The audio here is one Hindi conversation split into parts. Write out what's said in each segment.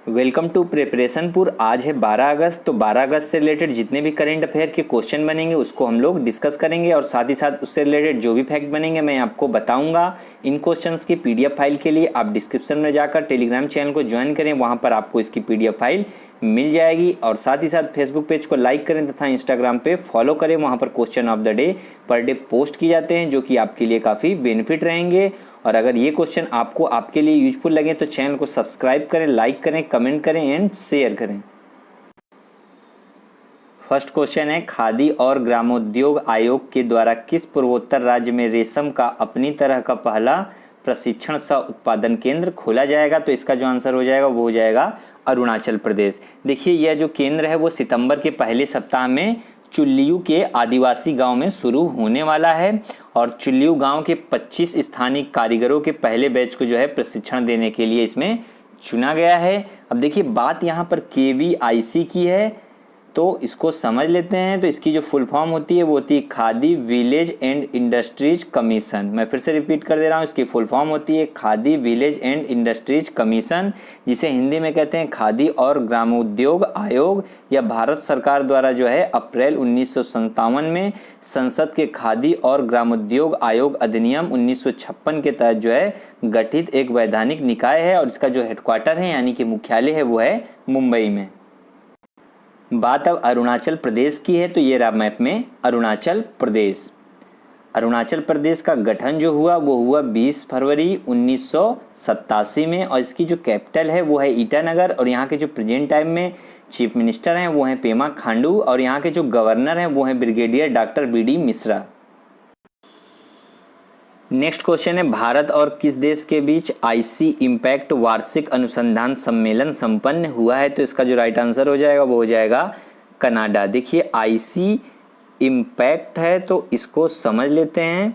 Welcome to प्रिपरेशनपुर। आज है 12 अगस्त। तो 12 अगस्त से रिलेटेड जितने भी करंट अफेयर के क्वेश्चन बनेंगे उसको हम लोग डिस्कस करेंगे और साथ ही साथ उससे रिलेटेड जो भी फैक्ट बनेंगे मैं आपको बताऊंगा। इन क्वेश्चंस की पीडीएफ फाइल के लिए आप डिस्क्रिप्शन में जाकर टेलीग्राम चैनल को ज्वाइन करें, वहां पर आपको इसकी पीडीएफ फाइल मिल जाएगी। और साथ ही साथ फेसबुक पेज को लाइक करें तथा इंस्टाग्राम पे फॉलो करें, वहाँ पर question of the day per day post किए जाते हैं जो कि आपके लिए काफ़ी बेनिफिट रहेंगे। और अगर ये क्वेश्चन आपको आपके लिए यूजफुल लगे तो चैनल को सब्सक्राइब करें, लाइक करें, कमेंट करें एंड शेयर करें। फर्स्ट क्वेश्चन है, खादी और ग्रामोद्योग आयोग के द्वारा किस पूर्वोत्तर राज्य में रेशम का अपनी तरह का पहला प्रशिक्षण सह उत्पादन केंद्र खोला जाएगा? तो इसका जो आंसर हो जाएगा वो हो जाएगा अरुणाचल प्रदेश। देखिए यह जो केंद्र है वो सितंबर के पहले सप्ताह में चुल्लियू के आदिवासी गांव में शुरू होने वाला है और चुल्लियू गांव के 25 स्थानीय कारीगरों के पहले बैच को जो है प्रशिक्षण देने के लिए इसमें चुना गया है। अब देखिए बात यहाँ पर KVIC की है तो इसको समझ लेते हैं। तो इसकी जो फुल फॉर्म होती है वो होती है khadi village and industries commission. मैं फिर से रिपीट कर दे रहा हूँ, इसकी फुल फॉर्म होती है khadi village and industries commission, जिसे हिंदी में कहते हैं खादी और ग्रामोद्योग आयोग। या भारत सरकार द्वारा जो है अप्रैल 1957 में संसद के खादी और ग्रामोद्योग आयोग अधिनियम 1956 के तहत जो है गठित एक वैधानिक निकाय है और इसका जो हेडक्वार्टर है यानी कि मुख्यालय है वो है मुंबई में। बात अब अरुणाचल प्रदेश की है तो ये रहा मैप में अरुणाचल प्रदेश। अरुणाचल प्रदेश का गठन जो हुआ वो हुआ 20 फरवरी 1987 में और इसकी जो कैपिटल है वो है ईटानगर और यहाँ के जो प्रेजेंट टाइम में चीफ मिनिस्टर हैं वो हैं पेमा खांडू और यहाँ के जो गवर्नर हैं वो हैं brigadier doctor BD Mishra. Next question है, भारत और किस देश के बीच IC इम्पैक्ट वार्षिक अनुसंधान सम्मेलन संपन्न हुआ है? तो इसका जो राइट आंसर हो जाएगा वो हो जाएगा कनाडा। देखिए IC इम्पैक्ट है तो इसको समझ लेते हैं।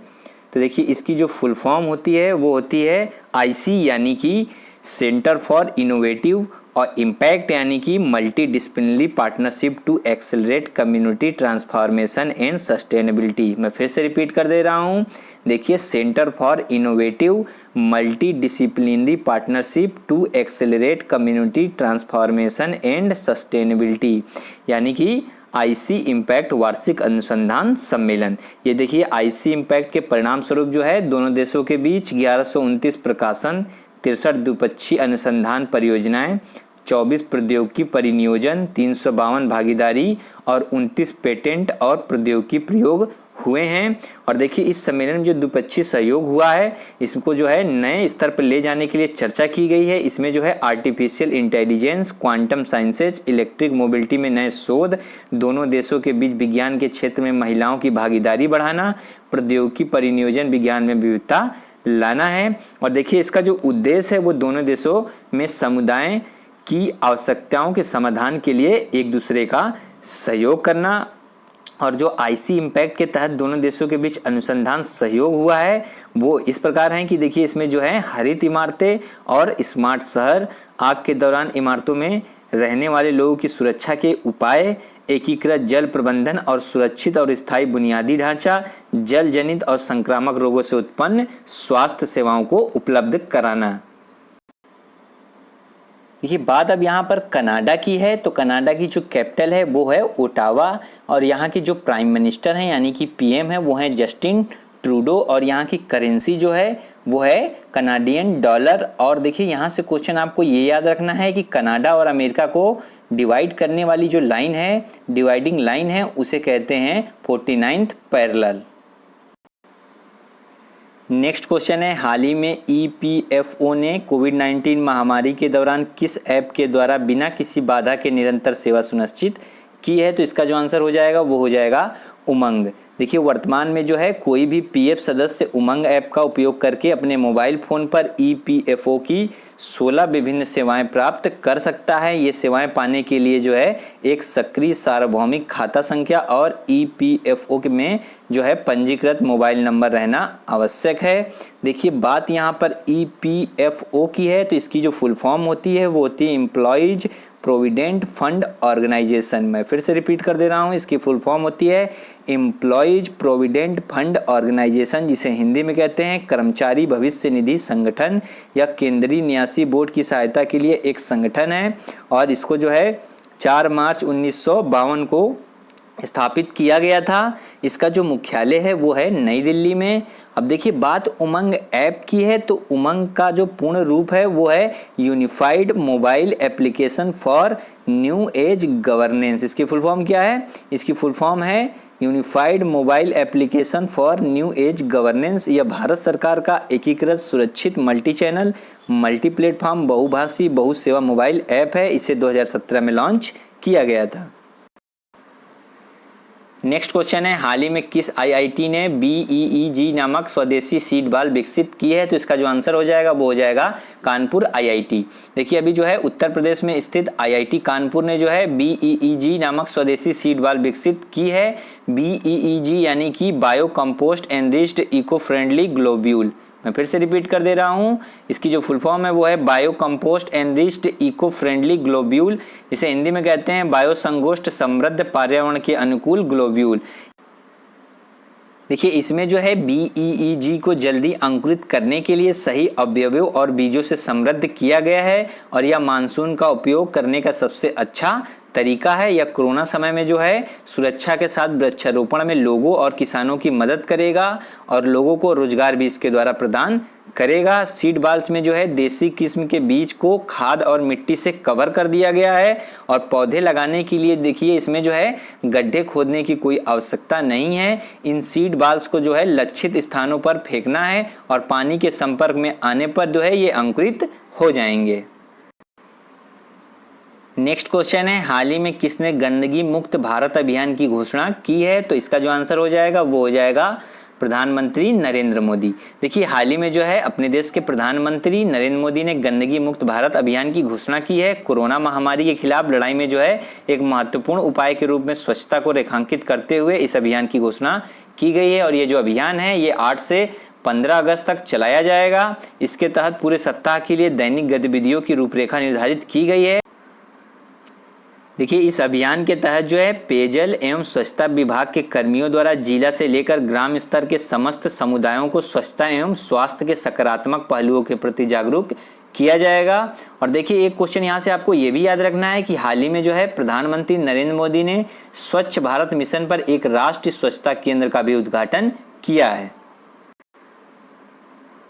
तो देखिए इसकी जो फुल फॉर्म होती है वो होती है IC यानी कि सेंटर फॉर इनोवेटिव और इम्पैक्ट यानी कि multidisciplinary partnership to accelerate community transformation and sustainability. मैं फिर से रिपीट कर दे रहा हूँ, देखिए centre for innovative multidisciplinary partnership to accelerate community transformation and sustainability यानी कि IC इम्पैक्ट वार्षिक अनुसंधान सम्मेलन। ये देखिए IC इम्पैक्ट के परिणाम स्वरूप जो है दोनों देशों के बीच 1129 प्रकाशन, 63 द्विपक्षीय अनुसंधान परियोजनाएं, 24 प्रौद्योगिकी परिनियोजन, 352 भागीदारी और 29 पेटेंट और प्रौद्योगिकी प्रयोग हुए हैं। और देखिए इस सम्मेलन में जो द्विपक्षीय सहयोग हुआ है इसको जो है नए स्तर पर ले जाने के लिए चर्चा की गई है। इसमें जो है artificial intelligence, quantum sciences, electric mobility में नए शोध, दोनों देशों के बीच विज्ञान के क्षेत्र में महिलाओं की भागीदारी बढ़ाना, प्रौद्योगिकी परिनियोजन विज्ञान में विविधता लाना है। और देखिए इसका जो उद्देश्य है वो दोनों देशों में समुदाय की आवश्यकताओं के समाधान के लिए एक दूसरे का सहयोग करना। और जो IC इम्पैक्ट के तहत दोनों देशों के बीच अनुसंधान सहयोग हुआ है वो इस प्रकार है कि देखिए इसमें जो है हरित इमारतें और स्मार्ट शहर, आग के दौरान इमारतों में रहने वाले लोगों की सुरक्षा के उपाय, एकीकृत जल प्रबंधन और सुरक्षित और स्थायी बुनियादी ढांचा, जल जनित और संक्रामक रोगों से उत्पन्न स्वास्थ्य सेवाओं को उपलब्ध कराना। ये बात अब यहाँ पर कनाडा की है तो कनाडा की जो कैपिटल है वो है ओटावा और यहाँ के जो प्राइम मिनिस्टर हैं यानी कि PM है वो हैं जस्टिन ट्रूडो और यहाँ की करेंसी जो है वो है कनाडियन डॉलर। और देखिए यहाँ से क्वेश्चन आपको ये याद रखना है कि कनाडा और अमेरिका को डिवाइड करने वाली जो लाइन है, डिवाइडिंग लाइन है, उसे कहते हैं 49th पैरेलल। नेक्स्ट क्वेश्चन है, हाल ही में EPFO ने कोविड-19 महामारी के दौरान किस ऐप के द्वारा बिना किसी बाधा के निरंतर सेवा सुनिश्चित की है? तो इसका जो आंसर हो जाएगा वो हो जाएगा उमंग। देखिए वर्तमान में जो है कोई भी PF सदस्य उमंग ऐप का उपयोग करके अपने मोबाइल फ़ोन पर EPFO की 16 विभिन्न सेवाएं प्राप्त कर सकता है। ये सेवाएं पाने के लिए जो है एक सक्रिय सार्वभौमिक खाता संख्या और EPFO में जो है पंजीकृत मोबाइल नंबर रहना आवश्यक है। देखिए बात यहाँ पर EPFO की है तो इसकी जो फुल फॉर्म होती है वो होती है एम्प्लॉयज प्रोविडेंट फंड ऑर्गेनाइजेशन। मैं फिर से रिपीट कर दे रहा हूँ, इसकी फुल फॉर्म होती है एम्प्लॉयज प्रोविडेंट फंड ऑर्गेनाइजेशन, जिसे हिंदी में कहते हैं कर्मचारी भविष्य निधि संगठन या केंद्रीय न्यासी बोर्ड की सहायता के लिए एक संगठन है और इसको जो है 4 मार्च 1952 को स्थापित किया गया था। इसका जो मुख्यालय है वो है नई दिल्ली में। अब देखिए बात उमंग ऐप की है, तो उमंग का जो पूर्ण रूप है वो है unified mobile application for new age governance. इसकी फुल फॉर्म क्या है? इसकी फुल फॉर्म है unified mobile application for new age governance. यह भारत सरकार का एकीकृत सुरक्षित मल्टी चैनल मल्टी प्लेटफॉर्म बहुभाषी बहुसेवा मोबाइल ऐप है। इसे 2017 में लॉन्च किया गया था। नेक्स्ट क्वेश्चन है, हाल ही में किस आईआईटी ने BEEG नामक स्वदेशी सीड बॉल विकसित की है? तो इसका जो आंसर हो जाएगा वो हो जाएगा कानपुर आईआईटी। देखिए अभी जो है उत्तर प्रदेश में स्थित आईआईटी कानपुर ने जो है BEEG नामक स्वदेशी सीड बॉल विकसित की है। BEEG यानी कि bio compost enriched eco friendly globule. मैं फिर से रिपीट कर दे रहा हूं, इसकी जो फुल फॉर्म है वो है bio compost enriched eco friendly globule, जिसे हिंदी में कहते हैं बायो संगोष्ठ समृद्ध पर्यावरण के अनुकूल ग्लोब्यूल। देखिए इसमें जो है BEEG को जल्दी अंकुरित करने के लिए सही अवयवों और बीजों से समृद्ध किया गया है और यह मानसून का उपयोग करने का सबसे अच्छा तरीका है। यह कोरोना समय में जो है सुरक्षा के साथ वृक्षारोपण में लोगों और किसानों की मदद करेगा और लोगों को रोजगार भी इसके द्वारा प्रदान करेगा। सीड बॉल्स में जो है देसी किस्म के बीज को खाद और मिट्टी से कवर कर दिया गया है और पौधे लगाने के लिए देखिए इसमें जो है गड्ढे खोदने की कोई आवश्यकता नहीं है। इन सीड बॉल्स को जो है लक्षित स्थानों पर फेंकना है और पानी के संपर्क में आने पर जो है ये अंकुरित हो जाएंगे। नेक्स्ट क्वेश्चन है, हाल ही में किसने गंदगी मुक्त भारत अभियान की घोषणा की है? तो इसका जो आंसर हो जाएगा वो हो जाएगा प्रधानमंत्री नरेंद्र मोदी। देखिए हाल ही में जो है अपने देश के प्रधानमंत्री नरेंद्र मोदी ने गंदगी मुक्त भारत अभियान की घोषणा की है। कोरोना महामारी के खिलाफ लड़ाई में जो है एक महत्वपूर्ण उपाय के रूप में स्वच्छता को रेखांकित करते हुए इस अभियान की घोषणा की गई है और ये जो अभियान है ये 8 से 15 अगस्त तक चलाया जाएगा। इसके तहत पूरे सप्ताह के लिए दैनिक गतिविधियों की रूपरेखा निर्धारित की गई है। देखिए इस अभियान के तहत जो है पेयजल एवं स्वच्छता विभाग के कर्मियों द्वारा जिला से लेकर ग्राम स्तर के समस्त समुदायों को स्वच्छता एवं स्वास्थ्य के सकारात्मक पहलुओं के प्रति जागरूक किया जाएगा। और देखिए एक क्वेश्चन यहाँ से आपको ये भी याद रखना है कि हाल ही में जो है प्रधानमंत्री नरेंद्र मोदी ने स्वच्छ भारत मिशन पर एक राष्ट्रीय स्वच्छता केंद्र का भी उद्घाटन किया है।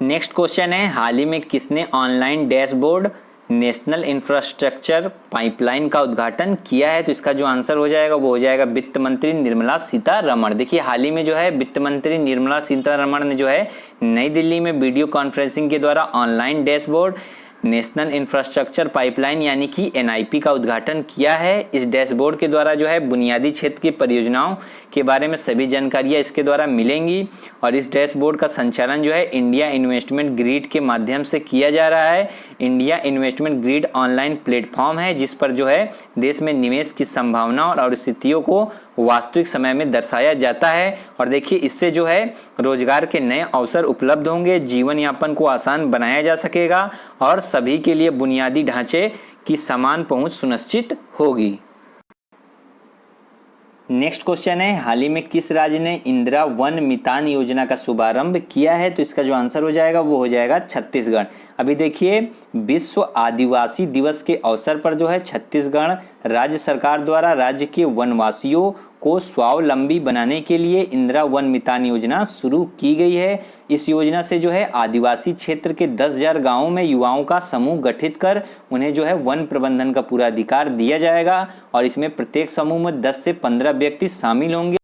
नेक्स्ट क्वेश्चन है, हाल ही में किसने online dashboard national infrastructure pipeline का उद्घाटन किया है? तो इसका जो आंसर हो जाएगा वो हो जाएगा वित्त मंत्री निर्मला सीतारमण। देखिए हाल ही में जो है वित्त मंत्री निर्मला सीतारमण ने जो है नई दिल्ली में वीडियो कॉन्फ्रेंसिंग के द्वारा online dashboard national infrastructure pipeline यानी कि NIP का उद्घाटन किया है। इस डैशबोर्ड के द्वारा जो है बुनियादी क्षेत्र की परियोजनाओं के बारे में सभी जानकारियां इसके द्वारा मिलेंगी और इस डैशबोर्ड का संचालन जो है इंडिया इन्वेस्टमेंट ग्रिड के माध्यम से किया जा रहा है। India investment grid online platform है जिस पर जो है देश में निवेश की संभावनाओं और स्थितियों को वास्तविक समय में दर्शाया जाता है और देखिए इससे जो है रोजगार के नए अवसर उपलब्ध होंगे, जीवन यापन को आसान बनाया जा सकेगा और सभी के लिए बुनियादी ढांचे की समान पहुंच सुनिश्चित होगी। नेक्स्ट क्वेश्चन है, हाल ही में किस राज्य ने इंदिरा वन मितान योजना का शुभारंभ किया है? तो इसका जो आंसर हो जाएगा वो हो जाएगा छत्तीसगढ़। अभी देखिए विश्व आदिवासी दिवस के अवसर पर जो है छत्तीसगढ़ राज्य सरकार द्वारा राज्य के वनवासियों को स्वावलंबी बनाने के लिए इंदिरा वन मितान योजना शुरू की गई है। इस योजना से जो है आदिवासी क्षेत्र के 10,000 गांवों में युवाओं का समूह गठित कर उन्हें जो है वन प्रबंधन का पूरा अधिकार दिया जाएगा और इसमें प्रत्येक समूह में 10 से 15 व्यक्ति शामिल होंगे।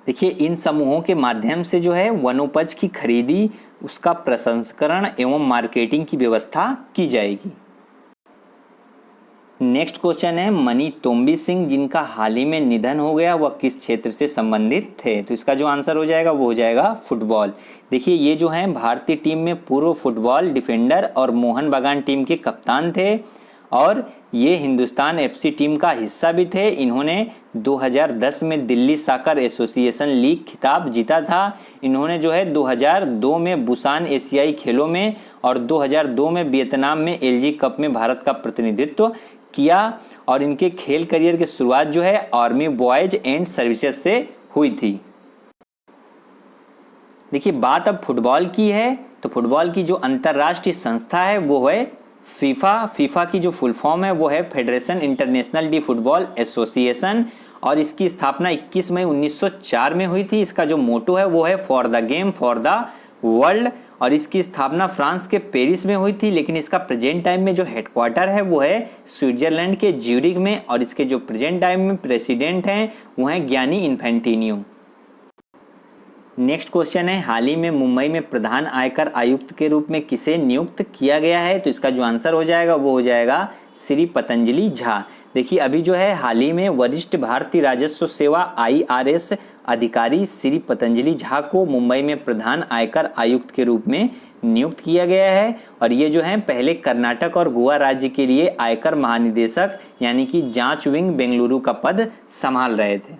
देखिए इन समूहों के माध्यम से जो है वनोपज की खरीदी, उसका प्रसंस्करण एवं मार्केटिंग की व्यवस्था की जाएगी। नेक्स्ट क्वेश्चन है, मनी तोम्बी सिंह जिनका हाल ही में निधन हो गया वह किस क्षेत्र से संबंधित थे? तो इसका जो आंसर हो जाएगा वो हो जाएगा फुटबॉल। देखिए ये जो हैं भारतीय टीम में पूर्व फुटबॉल डिफेंडर और मोहन बागान टीम के कप्तान थे और ये हिंदुस्तान FC टीम का हिस्सा भी थे। इन्होंने 2010 में दिल्ली साकर एसोसिएशन लीग खिताब जीता था। इन्होंने जो है 2002 में बुसान एशियाई खेलों में और 2002 में वियतनाम में LG कप में भारत का प्रतिनिधित्व किया और इनके खेल करियर की शुरुआत जो है आर्मी बॉयज एंड सर्विसेज से हुई थी। देखिए बात अब फुटबॉल की है, तो फुटबॉल की जो अंतर्राष्ट्रीय संस्था है वो है फीफा। फीफा की जो फुल फॉर्म है वो है federation international D football association, और इसकी स्थापना 21 मई 1904 में हुई थी। इसका जो मोटो है वो है for the game for the world, और इसकी स्थापना फ्रांस के पेरिस में हुई थी, लेकिन इसका प्रेजेंट टाइम में जो हेडक्वार्टर है वो है स्विट्जरलैंड के ज्यूरिख में, और इसके जो प्रेजेंट टाइम में प्रेसिडेंट हैं वो हैं गियानी इन्फेंटिनो। नेक्स्ट क्वेश्चन है, हाल ही में मुंबई में प्रधान आयकर आयुक्त के रूप में किसे नियुक्त किया गया है? तो इसका जो आंसर हो जाएगा वो हो जाएगा श्री पतंजलि झा। देखिए अभी जो है हाल ही में वरिष्ठ भारतीय राजस्व सेवा IRS अधिकारी श्री पतंजलि झा को मुंबई में प्रधान आयकर आयुक्त के रूप में नियुक्त किया गया है, और ये जो है पहले कर्नाटक और गोवा राज्य के लिए आयकर महानिदेशक यानी कि जांच विंग बेंगलुरु का पद संभाल रहे थे।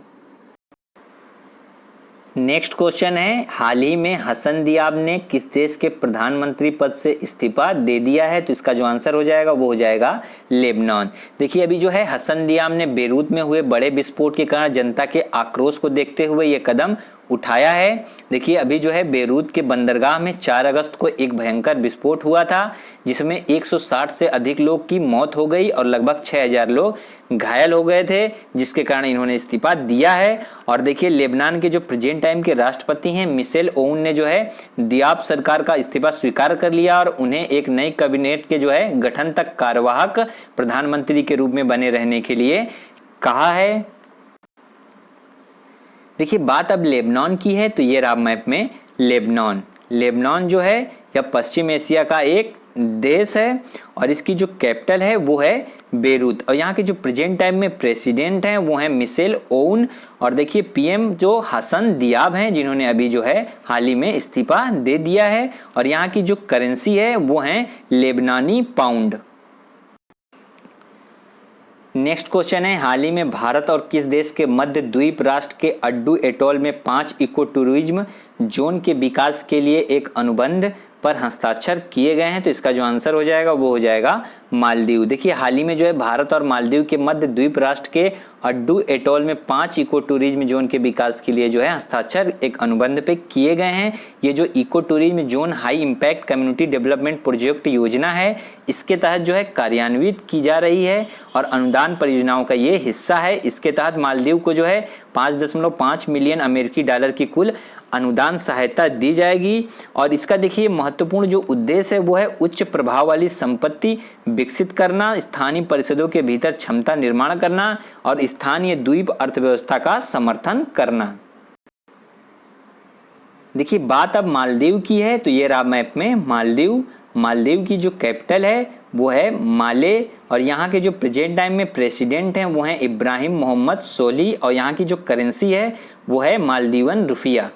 नेक्स्ट क्वेश्चन है, हाल ही में हसन दियाब ने किस देश के प्रधानमंत्री पद से इस्तीफा दे दिया है? तो इसका जो आंसर हो जाएगा वो हो जाएगा लेबनान। देखिए अभी जो है हसन दियाब ने बेरूत में हुए बड़े विस्फोट के कारण जनता के आक्रोश को देखते हुए ये कदम उठाया है। देखिए अभी जो है बेरूत के बंदरगाह में 4 अगस्त को एक भयंकर विस्फोट हुआ था, जिसमें 160 से अधिक लोग की मौत हो गई और लगभग 6000 लोग घायल हो गए थे, जिसके कारण इन्होंने इस्तीफा दिया है। और देखिए लेबनान के जो प्रेजेंट टाइम के राष्ट्रपति हैं मिशेल ओन ने जो है दियाब सरकार का इस्तीफा स्वीकार कर लिया और उन्हें एक नई कैबिनेट के जो है गठन तक कार्यवाहक प्रधानमंत्री के रूप में बने रहने के लिए कहा है। देखिए बात अब लेबनान की है, तो ये रहा मैप में लेबनान। लेबनान जो है यह पश्चिम एशिया का एक देश है और इसकी जो कैपिटल है वो है बेरूत, और यहाँ के जो प्रेजेंट टाइम में प्रेसिडेंट हैं वो हैं मिशेल ओन, और देखिए पीएम जो हसन दियाब हैं जिन्होंने अभी जो है हाल ही में इस्तीफा दे दिया है, और यहाँ की जो करेंसी है वो है लेबनानी पाउंड। नेक्स्ट क्वेश्चन है, हाल ही में भारत और किस देश के मध्य द्वीप राष्ट्र के अड्डू एटोल में 5 इको टूरिज्म जोन के विकास के लिए एक अनुबंध पर हस्ताक्षर किए गए हैं? तो इसका जो आंसर हो जाएगा वो हो जाएगा मालदीव। देखिए हाल ही में जो है भारत और मालदीव के मध्य द्वीप राष्ट्र के अड्डू एटोल में 5 इको टूरिज्म जोन के विकास के लिए जो है हस्ताक्षर एक अनुबंध पे किए गए हैं। ये जो ecotourism zone high impact community development project योजना है, इसके तहत जो है कार्यान्वित की जा रही है और अनुदान परियोजनाओं का ये हिस्सा है। इसके तहत मालदीव को जो है 5.5 मिलियन अमेरिकी डॉलर की कुल अनुदान सहायता दी जाएगी, और इसका देखिए महत्वपूर्ण जो उद्देश्य है वो है उच्च प्रभाव वाली संपत्ति विकसित करना, स्थानीय परिषदों के भीतर क्षमता निर्माण करना और स्थानीय द्वीप अर्थव्यवस्था का समर्थन करना। देखिए बात अब मालदीव की है, तो ये रहा मैप में मालदीव। मालदीव की जो कैपिटल है वो है माले, और यहाँ के जो प्रेजेंट टाइम में प्रेसिडेंट हैं वो हैं इब्राहिम मोहम्मद सोली, और यहाँ की जो करेंसी है वो है मालदीवन रुपया।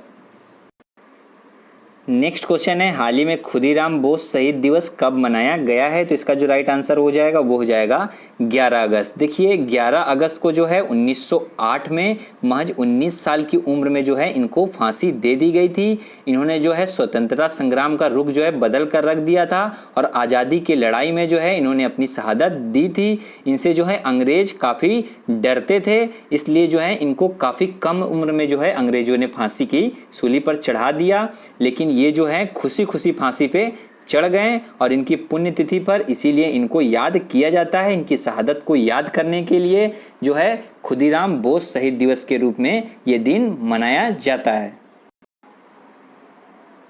नेक्स्ट क्वेश्चन है, हाल ही में खुदीराम बोस शहीद दिवस कब मनाया गया है? तो इसका जो राइट आंसर हो जाएगा वो हो जाएगा 11 अगस्त। देखिए 11 अगस्त को जो है 1908 में महज 19 साल की उम्र में जो है इनको फांसी दे दी गई थी। इन्होंने जो है स्वतंत्रता संग्राम का रुख जो है बदल कर रख दिया था और आज़ादी की लड़ाई में जो है इन्होंने अपनी शहादत दी थी। इनसे जो है अंग्रेज काफ़ी डरते थे, इसलिए जो है इनको काफ़ी कम उम्र में जो है अंग्रेजों ने फांसी की सूली पर चढ़ा दिया, लेकिन ये जो है खुशी खुशी फांसी पे चढ़ गए और इनकी पुण्यतिथि पर इसीलिए इनको याद किया जाता है। इनकी शहादत को याद करने के लिए जो है खुदीराम बोस शहीद दिवस के रूप में ये दिन मनाया जाता है।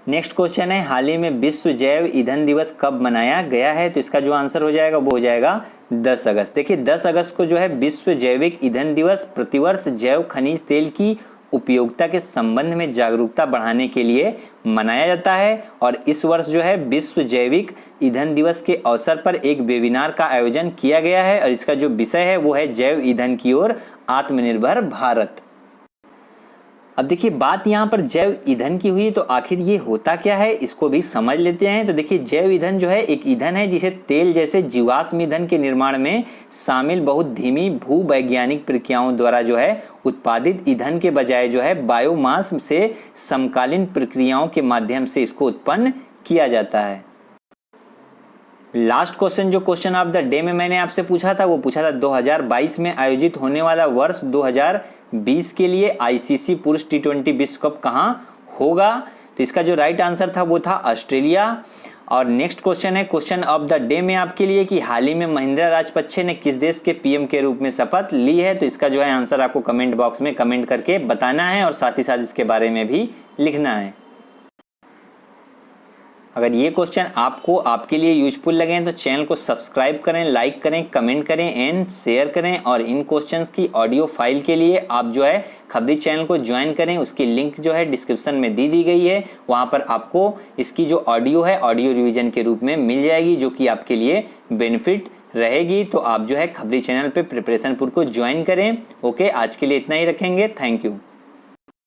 नेक्स्ट क्वेश्चन है, हाल ही में विश्व जैव ईंधन दिवस कब मनाया गया है? तो इसका जो आंसर हो जाएगा वो हो जाएगा 10 अगस्त। देखिए 10 अगस्त को जो है विश्व जैविक ईंधन दिवस प्रतिवर्ष जैव खनिज तेल की उपयोगिता के संबंध में जागरूकता बढ़ाने के लिए मनाया जाता है, और इस वर्ष जो है विश्व जैविक ईंधन दिवस के अवसर पर एक वेबिनार का आयोजन किया गया है, और इसका जो विषय है वो है जैव ईंधन की ओर आत्मनिर्भर भारत। अब देखिए बात यहाँ पर जैव ईंधन की हुई, तो आखिर ये होता क्या है इसको भी समझ लेते हैं। तो देखिए जैव ईंधन जो है एक ईंधन है जिसे तेल जैसे जीवाश्म ईंधन के निर्माण में शामिल बहुत धीमी भूवैज्ञानिक प्रक्रियाओं द्वारा जो है उत्पादित ईंधन के बजाय जो है बायोमास से समकालीन प्रक्रियाओं के माध्यम से इसको उत्पन्न किया जाता है। लास्ट क्वेश्चन जो क्वेश्चन ऑफ द डे में मैंने आपसे पूछा था वो पूछा था 2022 में आयोजित होने वाला वर्ष 2020 के लिए आईसीसी पुरुष टी20 विश्व कप कहाँ होगा? तो इसका जो राइट आंसर था वो था ऑस्ट्रेलिया। और नेक्स्ट क्वेश्चन है क्वेश्चन ऑफ द डे में आपके लिए कि हाल ही में महिंद्रा राजपक्षे ने किस देश के पीएम के रूप में शपथ ली है? तो इसका जो है आंसर आपको कमेंट बॉक्स में कमेंट करके बताना है और साथ ही साथ इसके बारे में भी लिखना है। अगर ये क्वेश्चन आपको आपके लिए यूजफुल लगे तो चैनल को सब्सक्राइब करें, लाइक करें, कमेंट करें एंड शेयर करें। और इन क्वेश्चंस की ऑडियो फाइल के लिए आप जो है खबरी चैनल को ज्वाइन करें, उसकी लिंक जो है डिस्क्रिप्शन में दी गई है। वहां पर आपको इसकी जो ऑडियो है ऑडियो रिवीजन के रूप में मिल जाएगी, जो कि आपके लिए बेनिफिट रहेगी। तो आप जो है खबरी चैनल पे प्रिपरेशन पुर को ज्वाइन करें। ओके, आज के लिए इतना ही रखेंगे। Thank you.